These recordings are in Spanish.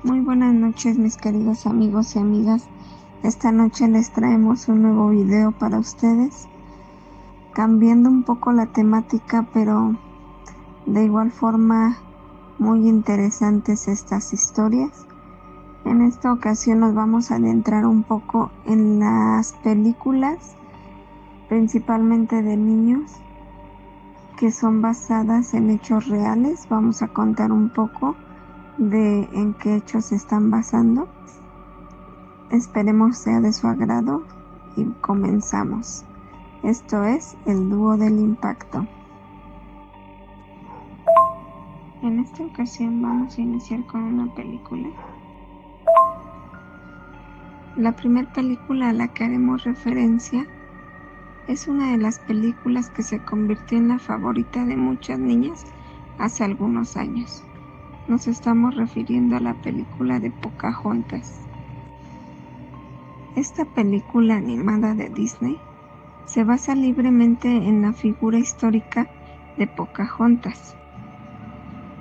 Muy buenas noches, mis queridos amigos y amigas. Esta noche les traemos un nuevo video para ustedes, cambiando un poco la temática, pero de igual forma muy interesantes estas historias. En esta ocasión nos vamos a adentrar un poco en las películas, principalmente de niños, que son basadas en hechos reales. Vamos a contar un poco de en qué hechos se están basando. Esperemos sea de su agrado y comenzamos. Esto es El Dúo del Impacto. En esta ocasión vamos a iniciar con una película. La primera película a la que haremos referencia es una de las películas que se convirtió en la favorita de muchas niñas hace algunos años. Nos estamos refiriendo a la película de Pocahontas. Esta película animada de Disney se basa libremente en la figura histórica de Pocahontas,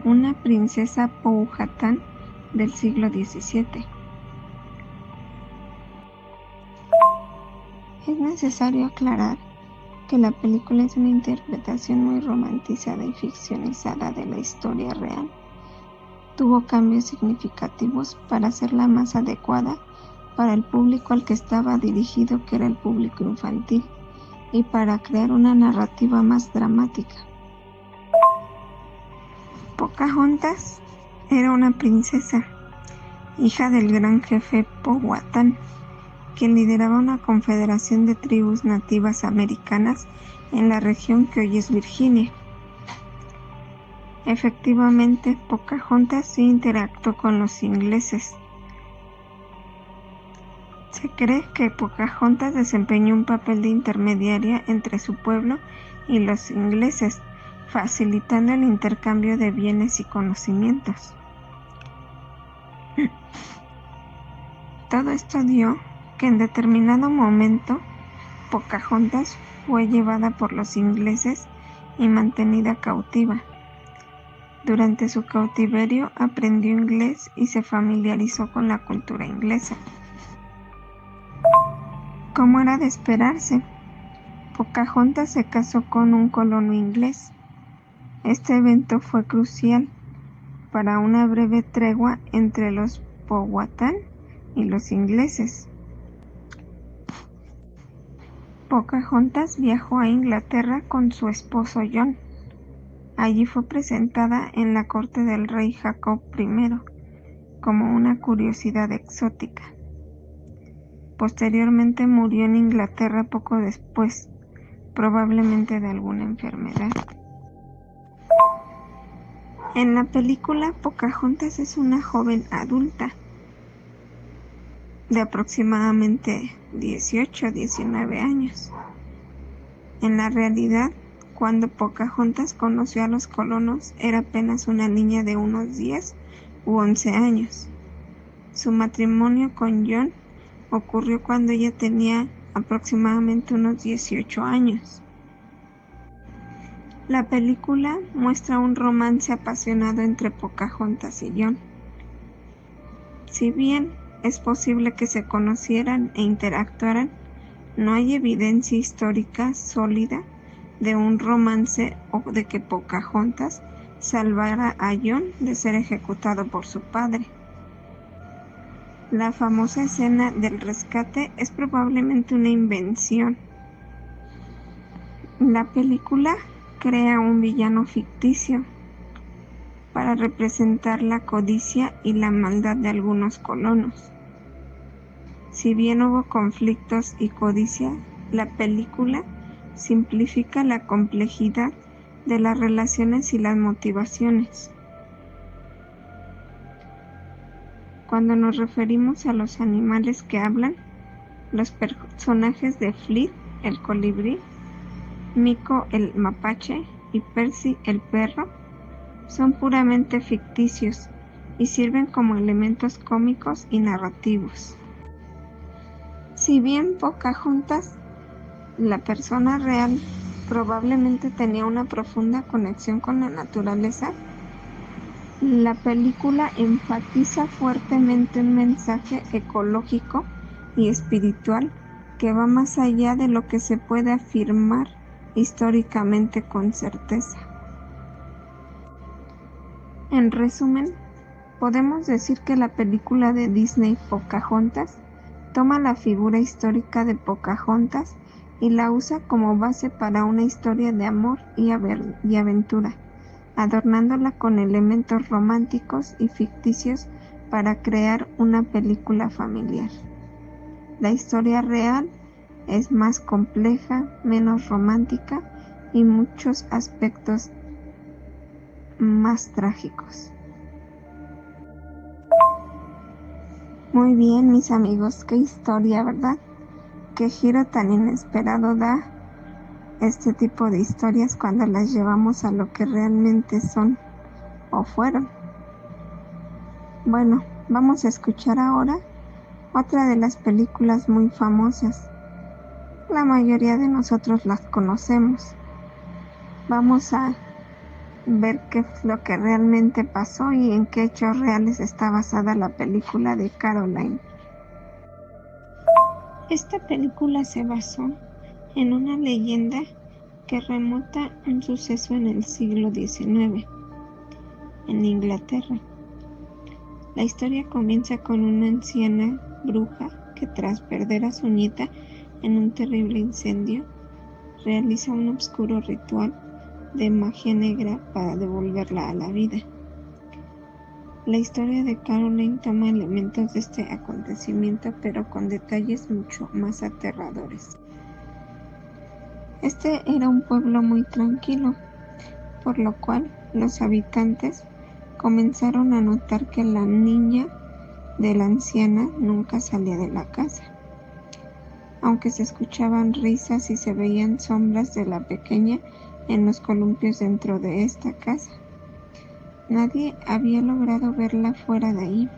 una princesa powhatan del siglo XVII. Es necesario aclarar que la película es una interpretación muy romantizada y ficcionizada de la historia real. Tuvo cambios significativos para hacerla más adecuada para el público al que estaba dirigido, que era el público infantil, y para crear una narrativa más dramática. Pocahontas era una princesa, hija del gran jefe Powhatan, quien lideraba una confederación de tribus nativas americanas en la región que hoy es Virginia. Efectivamente, Pocahontas sí interactuó con los ingleses. Se cree que Pocahontas desempeñó un papel de intermediaria entre su pueblo y los ingleses, facilitando el intercambio de bienes y conocimientos. Todo esto dio que en determinado momento Pocahontas fue llevada por los ingleses y mantenida cautiva. Durante su cautiverio aprendió inglés y se familiarizó con la cultura inglesa. Como era de esperarse, Pocahontas se casó con un colono inglés. Este evento fue crucial para una breve tregua entre los Powhatan y los ingleses. Pocahontas viajó a Inglaterra con su esposo John. Allí fue presentada en la corte del rey Jacob I como una curiosidad exótica. Posteriormente murió en Inglaterra poco después, probablemente de alguna enfermedad. En la película, Pocahontas es una joven adulta de aproximadamente 18 o 19 años. En la realidad, cuando Pocahontas conoció a los colonos, era apenas una niña de unos 10 u 11 años. Su matrimonio con John ocurrió cuando ella tenía aproximadamente unos 18 años. La película muestra un romance apasionado entre Pocahontas y John. Si bien es posible que se conocieran e interactuaran, no hay evidencia histórica sólida de un romance o de que Pocahontas salvara a John de ser ejecutado por su padre. La famosa escena del rescate es probablemente una invención. La película crea un villano ficticio para representar la codicia y la maldad de algunos colonos. Si bien hubo conflictos y codicia, la película simplifica la complejidad de las relaciones y las motivaciones. Cuando nos referimos a los animales que hablan, los personajes de Fleet, el colibrí, Miko, el mapache, y Percy, el perro, son puramente ficticios y sirven como elementos cómicos y narrativos. Si bien Pocahontas, la persona real, probablemente tenía una profunda conexión con la naturaleza, La película enfatiza fuertemente un mensaje ecológico y espiritual que va más allá de lo que se puede afirmar históricamente con certeza. En resumen, podemos decir que la película de Disney Pocahontas toma la figura histórica de Pocahontas y la usa como base para una historia de amor y aventura, adornándola con elementos románticos y ficticios para crear una película familiar. La historia real es más compleja, menos romántica y muchos aspectos más trágicos. Muy bien, mis amigos, qué historia, ¿verdad? Qué giro tan inesperado da este tipo de historias cuando las llevamos a lo que realmente son o fueron. Bueno, vamos a escuchar ahora otra de las películas muy famosas. La mayoría de nosotros las conocemos. Vamos a ver qué es lo que realmente pasó y en qué hechos reales está basada la película de Caroline. Esta película se basó en una leyenda que remonta a un suceso en el siglo XIX, en Inglaterra. La historia comienza con una anciana bruja que, tras perder a su nieta en un terrible incendio, realiza un oscuro ritual de magia negra para devolverla a la vida. La historia de Caroline toma elementos de este acontecimiento, pero con detalles mucho más aterradores. Este era un pueblo muy tranquilo, por lo cual los habitantes comenzaron a notar que la niña de la anciana nunca salía de la casa, aunque se escuchaban risas y se veían sombras de la pequeña en los columpios dentro de esta casa. Nadie había logrado verla fuera de ahí.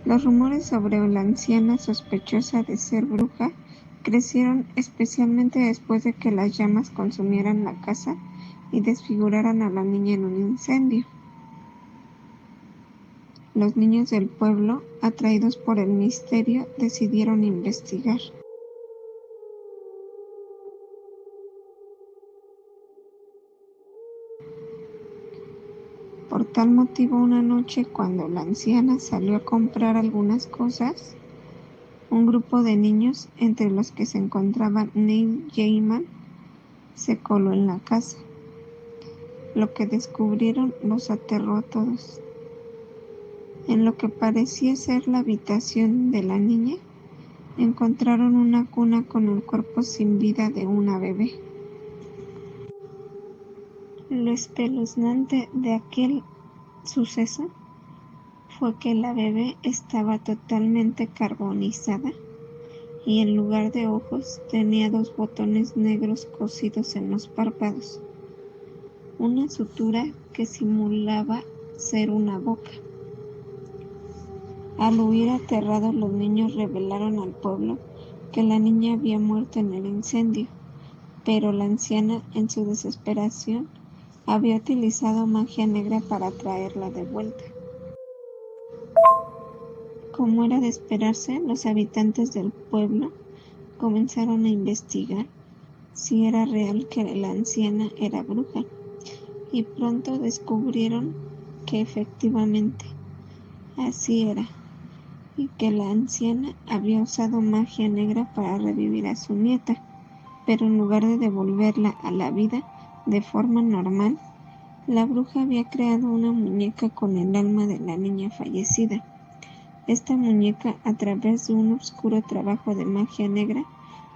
Los rumores sobre la anciana sospechosa de ser bruja crecieron, especialmente después de que las llamas consumieran la casa y desfiguraran a la niña en un incendio. Los niños del pueblo, atraídos por el misterio, decidieron investigar. Por tal motivo, una noche, cuando la anciana salió a comprar algunas cosas, un grupo de niños, entre los que se encontraba Neil Gaiman, se coló en la casa. Lo que descubrieron los aterró a todos. En lo que parecía ser la habitación de la niña, encontraron una cuna con el cuerpo sin vida de una bebé. Lo espeluznante de aquel suceso fue que la bebé estaba totalmente carbonizada y en lugar de ojos tenía 2 botones negros cosidos en los párpados, una sutura que simulaba ser una boca. Al huir aterrados, los niños revelaron al pueblo que la niña había muerto en el incendio, pero la anciana, en su desesperación, había utilizado magia negra para traerla de vuelta. Como era de esperarse, los habitantes del pueblo comenzaron a investigar si era real que la anciana era bruja, y pronto descubrieron que efectivamente así era, y que la anciana había usado magia negra para revivir a su nieta, pero en lugar de devolverla a la vida de forma normal, la bruja había creado una muñeca con el alma de la niña fallecida. Esta muñeca, a través de un oscuro trabajo de magia negra,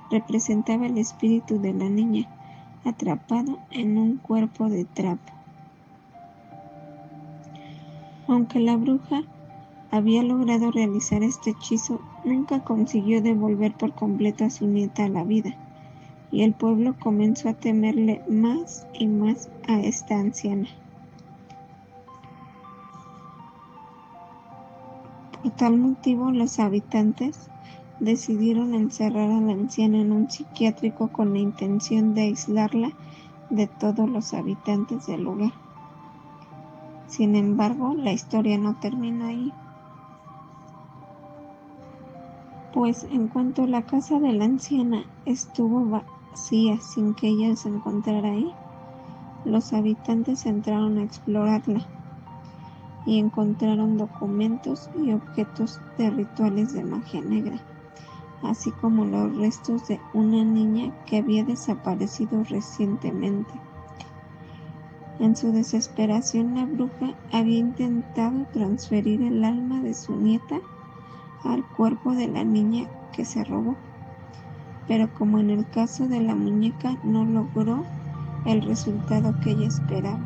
representaba el espíritu de la niña, atrapado en un cuerpo de trapo. Aunque la bruja había logrado realizar este hechizo, nunca consiguió devolver por completo a su nieta a la vida, y el pueblo comenzó a temerle más y más a esta anciana. Por tal motivo, los habitantes decidieron encerrar a la anciana en un psiquiátrico con la intención de aislarla de todos los habitantes del lugar. Sin embargo, la historia no termina ahí, pues en cuanto la casa de la anciana estuvo vacía sin que ella se encontrara ahí, los habitantes entraron a explorarla y encontraron documentos y objetos de rituales de magia negra, así como los restos de una niña que había desaparecido recientemente. En su desesperación, la bruja había intentado transferir el alma de su nieta al cuerpo de la niña que se robó, pero como en el caso de la muñeca no logró el resultado que ella esperaba.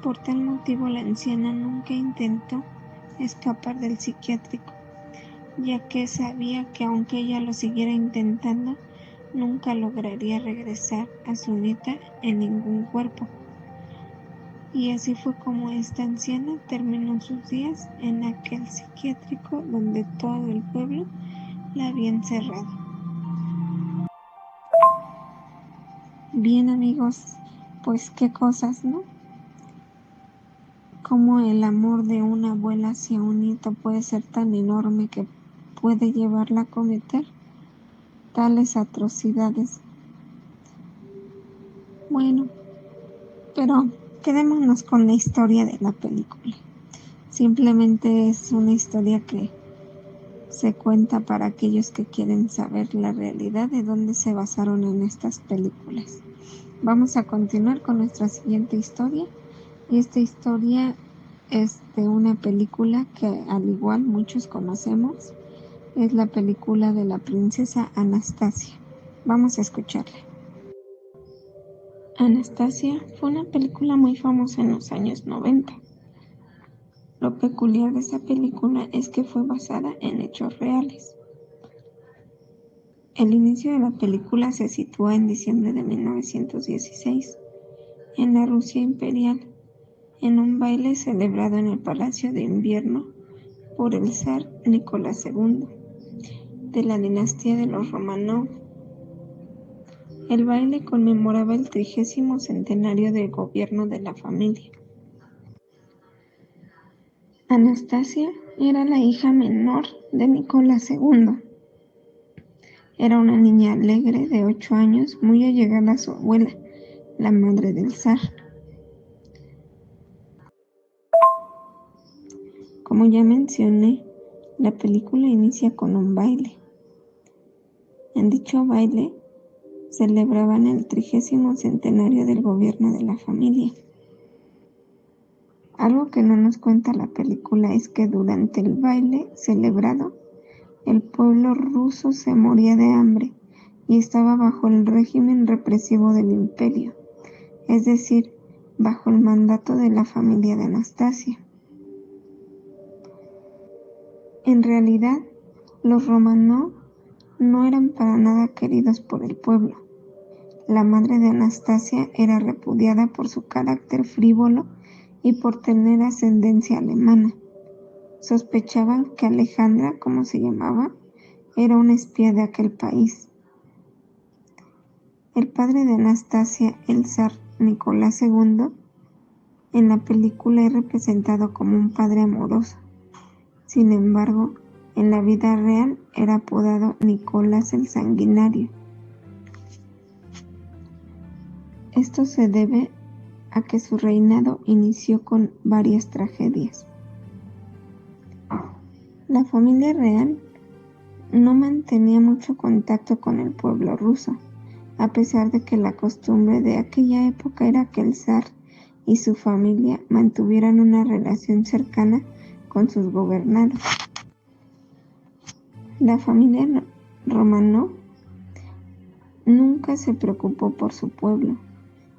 Por tal motivo, la anciana nunca intentó escapar del psiquiátrico, ya que sabía que aunque ella lo siguiera intentando, nunca lograría regresar a su nieta en ningún cuerpo. Y así fue como esta anciana terminó sus días en aquel psiquiátrico donde todo el pueblo la había encerrado. Bien, amigos, pues qué cosas, ¿no? Cómo el amor de una abuela hacia un nieto puede ser tan enorme que puede llevarla a cometer tales atrocidades. Bueno, pero quedémonos con la historia de la película. Simplemente es una historia que se cuenta para aquellos que quieren saber la realidad de dónde se basaron en estas películas. Vamos a continuar con nuestra siguiente historia. Y esta historia es de una película que al igual muchos conocemos. Es la película de la princesa Anastasia. Vamos a escucharla. Anastasia fue una película muy famosa en los años 90. Lo peculiar de esta película es que fue basada en hechos reales. El inicio de la película se sitúa en diciembre de 1916, en la Rusia imperial, en un baile celebrado en el Palacio de Invierno por el zar Nicolás II, de la dinastía de los Románov. El baile conmemoraba el 30º centenario del gobierno de la familia. Anastasia era la hija menor de Nicolás II. Era una niña alegre de 8 años, muy allegada a su abuela, la madre del zar. Como ya mencioné, la película inicia con un baile. En dicho baile celebraban el 30º centenario del gobierno de la familia. Algo que no nos cuenta la película es que durante el baile celebrado, el pueblo ruso se moría de hambre y estaba bajo el régimen represivo del imperio, es decir, bajo el mandato de la familia de Anastasia. En realidad, los Románov no eran para nada queridos por el pueblo. La madre de Anastasia era repudiada por su carácter frívolo y por tener ascendencia alemana. Sospechaban que Alejandra, como se llamaba, era una espía de aquel país. El padre de Anastasia, el zar Nicolás II, en la película es representado como un padre amoroso. Sin embargo, en la vida real era apodado Nicolás el Sanguinario. Esto se debe a que su reinado inició con varias tragedias. La familia real no mantenía mucho contacto con el pueblo ruso, a pesar de que la costumbre de aquella época era que el zar y su familia mantuvieran una relación cercana con sus gobernados. La familia Románov nunca se preocupó por su pueblo.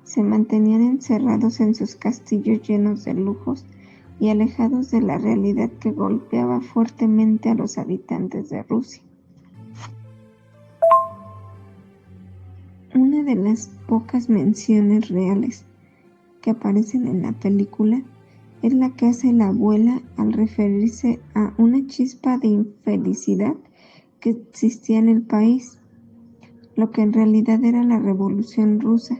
Se mantenían encerrados en sus castillos llenos de lujos y alejados de la realidad que golpeaba fuertemente a los habitantes de Rusia. Una de las pocas menciones reales que aparecen en la película es la que hace la abuela al referirse a una chispa de infelicidad que existía en el país, lo que en realidad era la Revolución Rusa,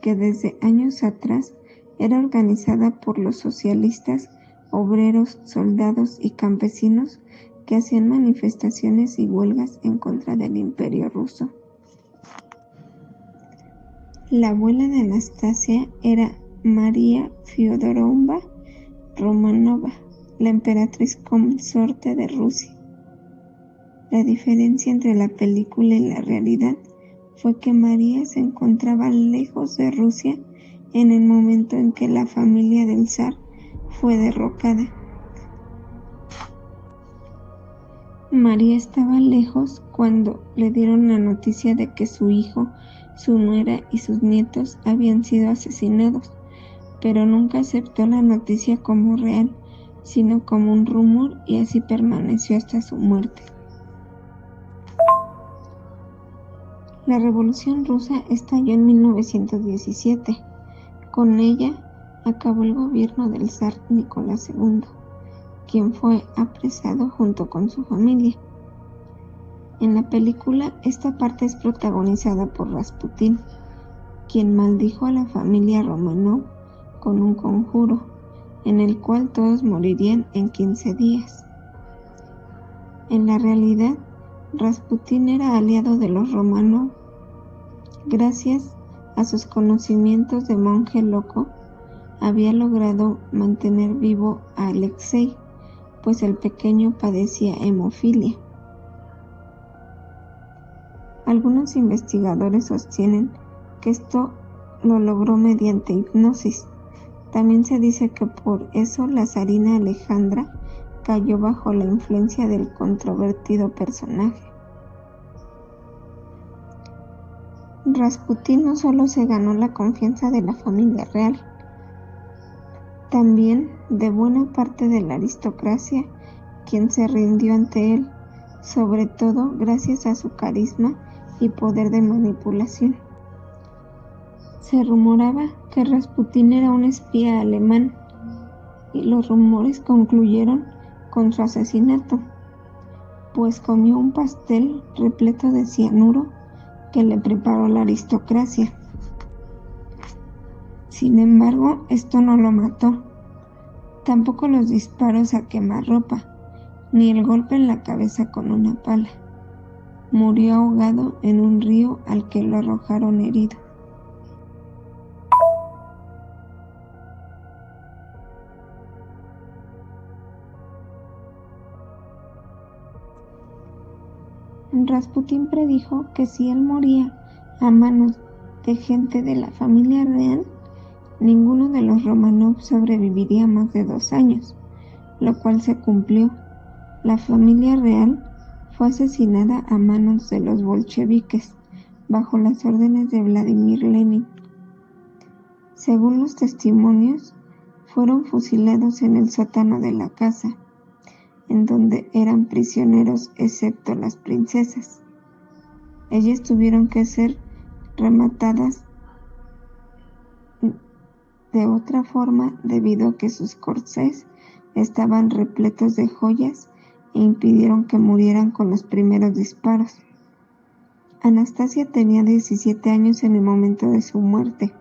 que desde años atrás era organizada por los socialistas, obreros, soldados y campesinos que hacían manifestaciones y huelgas en contra del Imperio ruso. La abuela de Anastasia era María Fiodorovna Romanova, la emperatriz consorte de Rusia. La diferencia entre la película y la realidad fue que María se encontraba lejos de Rusia en el momento en que la familia del zar fue derrocada. María estaba lejos cuando le dieron la noticia de que su hijo, su nuera y sus nietos habían sido asesinados, pero nunca aceptó la noticia como real, sino como un rumor, y así permaneció hasta su muerte. La Revolución Rusa estalló en 1917. Con ella acabó el gobierno del zar Nicolás II, quien fue apresado junto con su familia. En la película, esta parte es protagonizada por Rasputín, quien maldijo a la familia Romanov con un conjuro, en el cual todos morirían en 15 días. En la realidad, Rasputín era aliado de los Romanov. Gracias a sus conocimientos de monje loco, había logrado mantener vivo a Alexei, pues el pequeño padecía hemofilia. Algunos investigadores sostienen que esto lo logró mediante hipnosis. También se dice que por eso la zarina Alejandra cayó bajo la influencia del controvertido personaje. Rasputín no solo se ganó la confianza de la familia real, también de buena parte de la aristocracia, quien se rindió ante él, sobre todo gracias a su carisma y poder de manipulación. Se rumoraba que Rasputín era un espía alemán, y los rumores concluyeron con su asesinato, pues comió un pastel repleto de cianuro que le preparó la aristocracia. Sin embargo, esto no lo mató, tampoco los disparos a quemarropa, ni el golpe en la cabeza con una pala. Murió ahogado en un río al que lo arrojaron herido. Rasputín predijo que si él moría a manos de gente de la familia real, ninguno de los Romanov sobreviviría más de 2 años, lo cual se cumplió. La familia real fue asesinada a manos de los bolcheviques, bajo las órdenes de Vladimir Lenin. Según los testimonios, fueron fusilados en el sótano de la casa, en donde eran prisioneros excepto las princesas. Ellas tuvieron que ser rematadas de otra forma debido a que sus corsés estaban repletos de joyas e impidieron que murieran con los primeros disparos. Anastasia tenía 17 años en el momento de su muerte.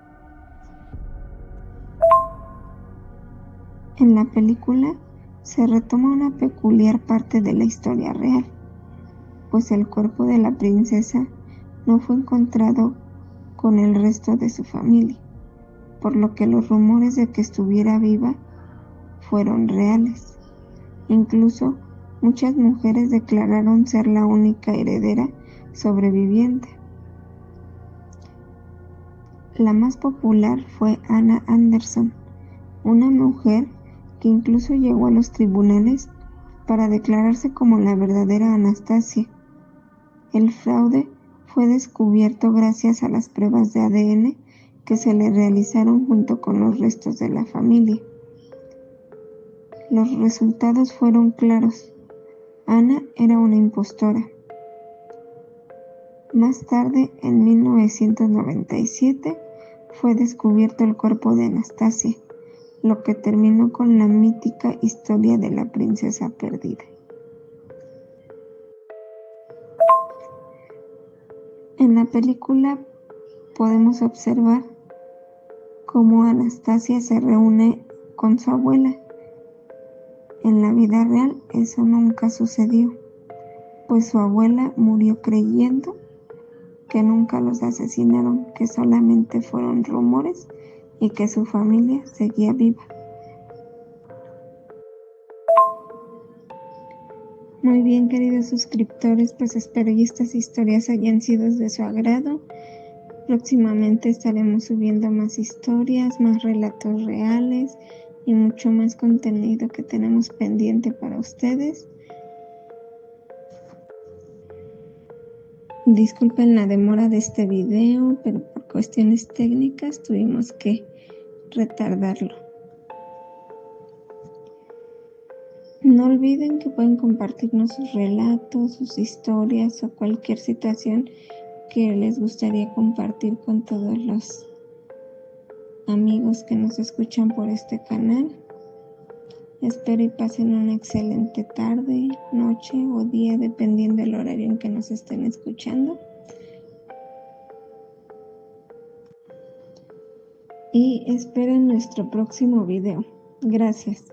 En la película se retoma una peculiar parte de la historia real, pues el cuerpo de la princesa no fue encontrado con el resto de su familia, por lo que los rumores de que estuviera viva fueron reales. Incluso muchas mujeres declararon ser la única heredera sobreviviente. La más popular fue Anna Anderson, una mujer que incluso llegó a los tribunales para declararse como la verdadera Anastasia. El fraude fue descubierto gracias a las pruebas de ADN que se le realizaron junto con los restos de la familia. Los resultados fueron claros. Ana era una impostora. Más tarde, en 1997, fue descubierto el cuerpo de Anastasia, lo que terminó con la mítica historia de la princesa perdida. En la película podemos observar cómo Anastasia se reúne con su abuela. En la vida real eso nunca sucedió, pues su abuela murió creyendo que nunca los asesinaron, que solamente fueron rumores y que su familia seguía viva. Muy bien, queridos suscriptores, pues espero que estas historias hayan sido de su agrado. Próximamente estaremos subiendo más historias, más relatos reales y mucho más contenido que tenemos pendiente para ustedes. Disculpen la demora de este video, pero por cuestiones técnicas tuvimos que retardarlo. No olviden que pueden compartirnos sus relatos, sus historias o cualquier situación que les gustaría compartir con todos los amigos que nos escuchan por este canal. Espero y pasen una excelente tarde, noche o día, dependiendo del horario en que nos estén escuchando. Y esperen nuestro próximo video. Gracias.